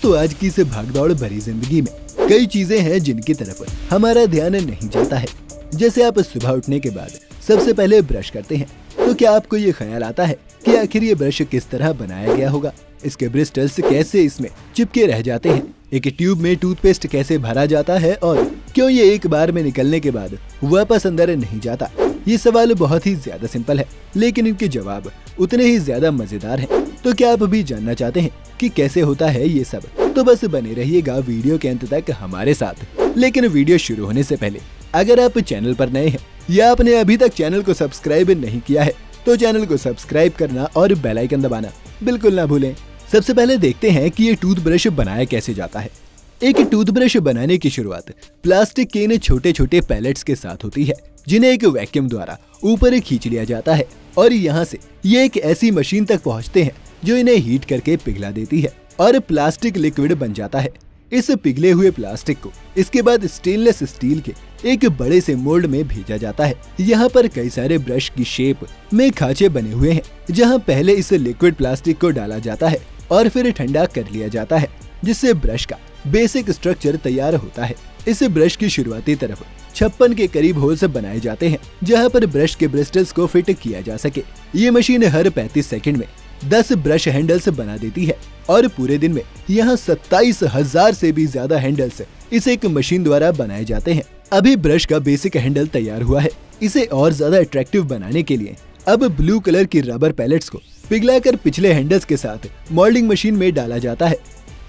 दोस्तों, आज की इस भागदौड़ भरी जिंदगी में कई चीजें हैं जिनकी तरफ हमारा ध्यान नहीं जाता है। जैसे आप सुबह उठने के बाद सबसे पहले ब्रश करते हैं, तो क्या आपको ये ख्याल आता है कि आखिर ये ब्रश किस तरह बनाया गया होगा, इसके ब्रिस्टल्स कैसे इसमें चिपके रह जाते हैं, एक ट्यूब में टूथपेस्ट कैसे भरा जाता है और क्यों ये एक बार में निकलने के बाद वापस अंदर नहीं जाता। ये सवाल बहुत ही ज्यादा सिंपल है, लेकिन इनके जवाब उतने ही ज्यादा मजेदार हैं। तो क्या आप भी जानना चाहते हैं कि कैसे होता है ये सब? तो बस बने रहिएगा वीडियो के अंत तक हमारे साथ। लेकिन वीडियो शुरू होने से पहले अगर आप चैनल पर नए हैं या आपने अभी तक चैनल को सब्सक्राइब नहीं किया है, तो चैनल को सब्सक्राइब करना और बेल आइकन दबाना बिल्कुल ना भूलें। सबसे पहले देखते हैं कि ये टूथब्रश बनाया कैसे जाता है। एक टूथब्रश बनाने की शुरुआत प्लास्टिक के इन छोटे छोटे पैलेट्स के साथ होती है, जिन्हें एक वैक्यूम द्वारा ऊपर खींच लिया जाता है और यहाँ से ये एक ऐसी मशीन तक पहुँचते हैं जो इन्हें हीट करके पिघला देती है और प्लास्टिक लिक्विड बन जाता है। इस पिघले हुए प्लास्टिक को इसके बाद स्टेनलेस स्टील के एक बड़े से मोल्ड में भेजा जाता है। यहाँ पर कई सारे ब्रश की शेप में खांचे बने हुए हैं, जहाँ पहले इस लिक्विड प्लास्टिक को डाला जाता है और फिर ठंडा कर लिया जाता है, जिससे ब्रश का बेसिक स्ट्रक्चर तैयार होता है। इस ब्रश की शुरुआती तरफ 56 के करीब होल्स बनाए जाते हैं, जहाँ पर ब्रश के ब्रिस्टल्स को फिट किया जा सके। ये मशीन हर 35 सेकंड में 10 ब्रश हैंडल्स बना देती है और पूरे दिन में यहाँ 27,000 से भी ज्यादा हैंडल्स इस एक मशीन द्वारा बनाए जाते हैं। अभी ब्रश का बेसिक हैंडल तैयार हुआ है। इसे और ज्यादा अट्रैक्टिव बनाने के लिए अब ब्लू कलर की रबर पैलेट्स को पिघलाकर पिछले हैंडल्स के साथ मोल्डिंग मशीन में डाला जाता है,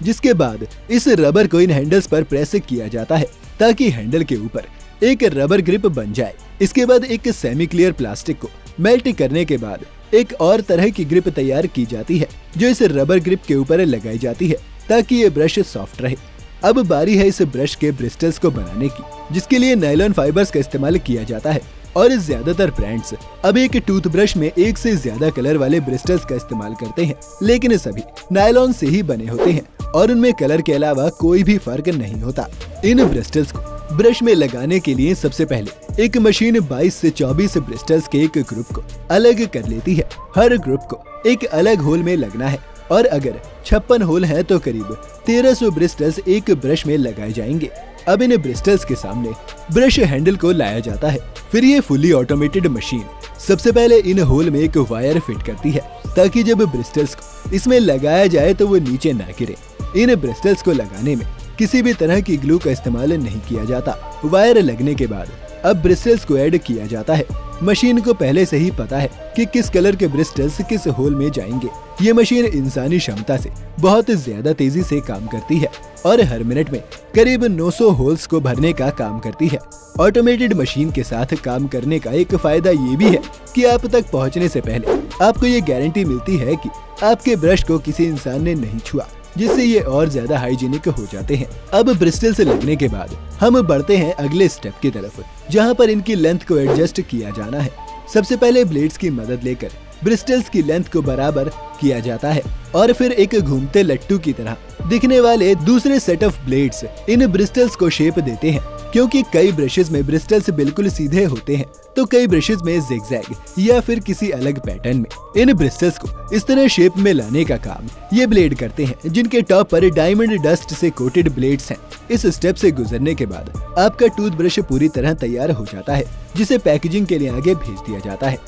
जिसके बाद इस रबर को इन हैंडल्स पर प्रेस किया जाता है ताकि हैंडल के ऊपर एक रबर ग्रिप बन जाए। इसके बाद एक सेमी क्लियर प्लास्टिक को मेल्ट करने के बाद एक और तरह की ग्रिप तैयार की जाती है, जो इस रबर ग्रिप के ऊपर लगाई जाती है ताकि ये ब्रश सॉफ्ट रहे। अब बारी है इस ब्रश के ब्रिस्टल्स को बनाने की, जिसके लिए नायलॉन फाइबर्स का इस्तेमाल किया जाता है और ज्यादातर ब्रांड्स अब एक टूथब्रश में एक से ज्यादा कलर वाले ब्रिस्टल्स का इस्तेमाल करते हैं, लेकिन सभी नायलॉन से ही बने होते हैं और उनमें कलर के अलावा कोई भी फर्क नहीं होता। इन ब्रिस्टल्स को ब्रश में लगाने के लिए सबसे पहले एक मशीन 22 से 24 ब्रिस्टल्स के एक ग्रुप को अलग कर लेती है। हर ग्रुप को एक अलग होल में लगना है और अगर 56 होल है तो करीब 1300 ब्रिस्टल्स एक ब्रश में लगाए जाएंगे। अब इन ब्रिस्टल्स के सामने ब्रश हैंडल को लाया जाता है। फिर ये फुली ऑटोमेटेड मशीन सबसे पहले इन होल में एक वायर फिट करती है ताकि जब ब्रिस्टल्स को इसमें लगाया जाए तो वो नीचे ना गिरे। इन ब्रिस्टल्स को लगाने में किसी भी तरह की ग्लू का इस्तेमाल नहीं किया जाता। वायर लगने के बाद अब ब्रिस्टल्स को ऐड किया जाता है। मशीन को पहले से ही पता है कि किस कलर के ब्रिस्टल्स किस होल में जाएंगे। ये मशीन इंसानी क्षमता से बहुत ज्यादा तेजी से काम करती है और हर मिनट में करीब 900 होल्स को भरने का काम करती है। ऑटोमेटेड मशीन के साथ काम करने का एक फायदा ये भी है कि आप तक पहुंचने से पहले आपको ये गारंटी मिलती है कि आपके ब्रश को किसी इंसान ने नहीं छुआ, जिससे ये और ज्यादा हाइजीनिक हो जाते हैं। अब ब्रिस्टल से लगने के बाद हम बढ़ते हैं अगले स्टेप की तरफ, जहाँ पर इनकी लेंथ को एडजस्ट किया जाना है। सबसे पहले ब्लेड्स की मदद लेकर ब्रिस्टल्स की लेंथ को बराबर किया जाता है और फिर एक घूमते लट्टू की तरह दिखने वाले दूसरे set of blades in bristles को शेप देते हैं। क्योंकि कई ब्रशेस में ब्रिस्टल्स बिल्कुल सीधे होते हैं, तो कई ब्रशेस में जिगजैग या फिर किसी अलग पैटर्न में इन ब्रिस्टल्स को इस तरह शेप में लाने का काम ये ब्लेड करते हैं, जिनके टॉप पर डायमंड डस्ट से कोटेड ब्लेड्स हैं। इस स्टेप से गुजरने के बाद आपका टूथब्रश पूरी तरह तैयार हो जाता है, जिसे पैकेजिंग के लिए आगे भेज दिया जाता है।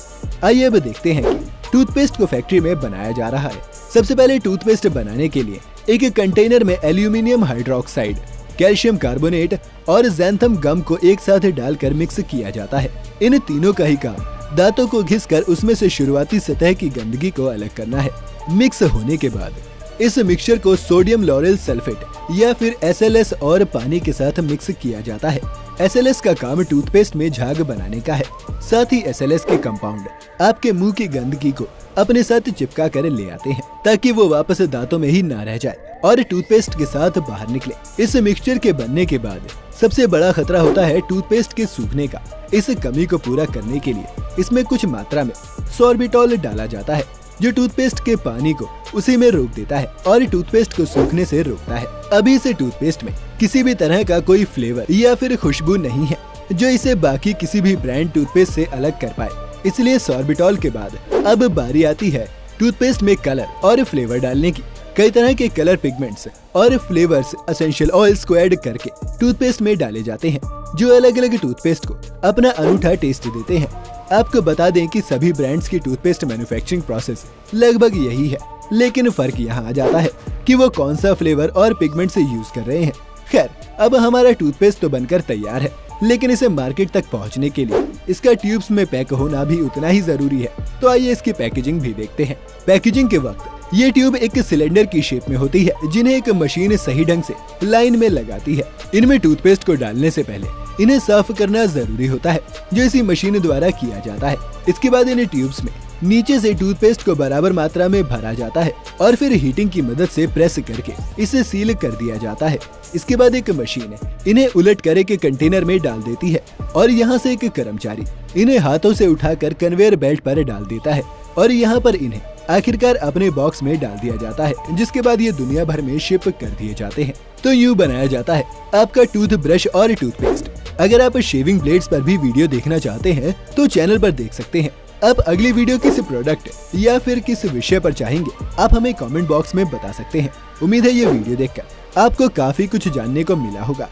आइए अब देखते हैं कि टूथपेस्ट को फैक्ट्री में बनाया जा रहा है। सबसे पहले टूथपेस्ट बनाने के लिए एक कंटेनर में एल्यूमिनियम हाइड्रोक्साइड, कैल्शियम कार्बोनेट और ज़ैंथम गम को एक साथ डालकर मिक्स किया जाता है। इन तीनों का ही काम दांतों को घिसकर उसमें से शुरुआती सतह की गंदगी को अलग करना है। मिक्स होने के बाद इस मिक्सचर को सोडियम लॉरेल सल्फेट या फिर SLS और पानी के साथ मिक्स किया जाता है। SLS का काम टूथपेस्ट में झाग बनाने का है। साथ ही SLS के कंपाउंड आपके मुंह की गंदगी को अपने साथ चिपका कर ले आते हैं ताकि वो वापस दांतों में ही ना रह जाए और टूथपेस्ट के साथ बाहर निकले। इस मिक्सचर के बनने के बाद सबसे बड़ा खतरा होता है टूथपेस्ट के सूखने का। इस कमी को पूरा करने के लिए इसमें कुछ मात्रा में सॉर्बिटॉल डाला जाता है, जो टूथपेस्ट के पानी को उसी में रोक देता है और टूथपेस्ट को सूखने से रोकता है। अभी से टूथपेस्ट में किसी भी तरह का कोई फ्लेवर या फिर खुशबू नहीं है जो इसे बाकी किसी भी ब्रांड टूथपेस्ट से अलग कर पाए। इसलिए सॉर्बिटॉल के बाद अब बारी आती है टूथपेस्ट में कलर और फ्लेवर डालने की। कई तरह के कलर पिगमेंट्स और फ्लेवर्स एसेंशियल ऑयल्स को ऐड करके टूथपेस्ट में डाले जाते हैं, जो अलग अलग टूथपेस्ट को अपना अनूठा टेस्ट देते हैं। आपको बता दें कि सभी ब्रांड्स की टूथपेस्ट मैन्युफैक्चरिंग प्रोसेस लगभग यही है, लेकिन फर्क यहाँ आ जाता है कि वो कौन सा फ्लेवर और पिगमेंट से यूज कर रहे हैं। खैर, अब हमारा टूथपेस्ट तो बनकर तैयार है, लेकिन इसे मार्केट तक पहुंचने के लिए इसका ट्यूब्स में पैक होना भी उतना ही जरूरी है। तो आइए इसकी पैकेजिंग भी देखते हैं। पैकेजिंग के वक्त ये ट्यूब एक सिलेंडर की शेप में होती है, जिन्हें एक मशीन सही ढंग से लाइन में लगाती है। इनमें टूथपेस्ट को डालने से पहले इन्हें साफ करना जरूरी होता है, जो इसी मशीन द्वारा किया जाता है। इसके बाद इन ट्यूब्स में नीचे से टूथपेस्ट को बराबर मात्रा में भरा जाता है और फिर हीटिंग की मदद से प्रेस करके इसे सील कर दिया जाता है। इसके बाद एक मशीन इन्हें उलट कर एक कंटेनर में डाल देती है और यहाँ से एक कर्मचारी इन्हें हाथों से उठाकर कन्वेयर बेल्ट पर डाल देता है और यहाँ पर इन्हें आखिरकार अपने बॉक्स में डाल दिया जाता है, जिसके बाद ये दुनिया भर में शिप कर दिए जाते हैं। तो यूँ बनाया जाता है आपका टूथ ब्रश और टूथपेस्ट। अगर आप शेविंग ब्लेड्स पर भी वीडियो देखना चाहते हैं तो चैनल पर देख सकते हैं। आप अगली वीडियो किस प्रोडक्ट या फिर किस विषय पर चाहेंगे, आप हमें कमेंट बॉक्स में बता सकते हैं। उम्मीद है ये वीडियो देखकर आपको काफी कुछ जानने को मिला होगा।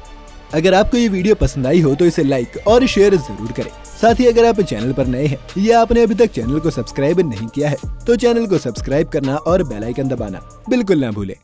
अगर आपको ये वीडियो पसंद आई हो तो इसे लाइक और शेयर जरूर करें। साथ ही अगर आप चैनल पर नए हैं या आपने अभी तक चैनल को सब्सक्राइब नहीं किया है तो चैनल को सब्सक्राइब करना और बेल आइकन दबाना बिल्कुल ना भूलें।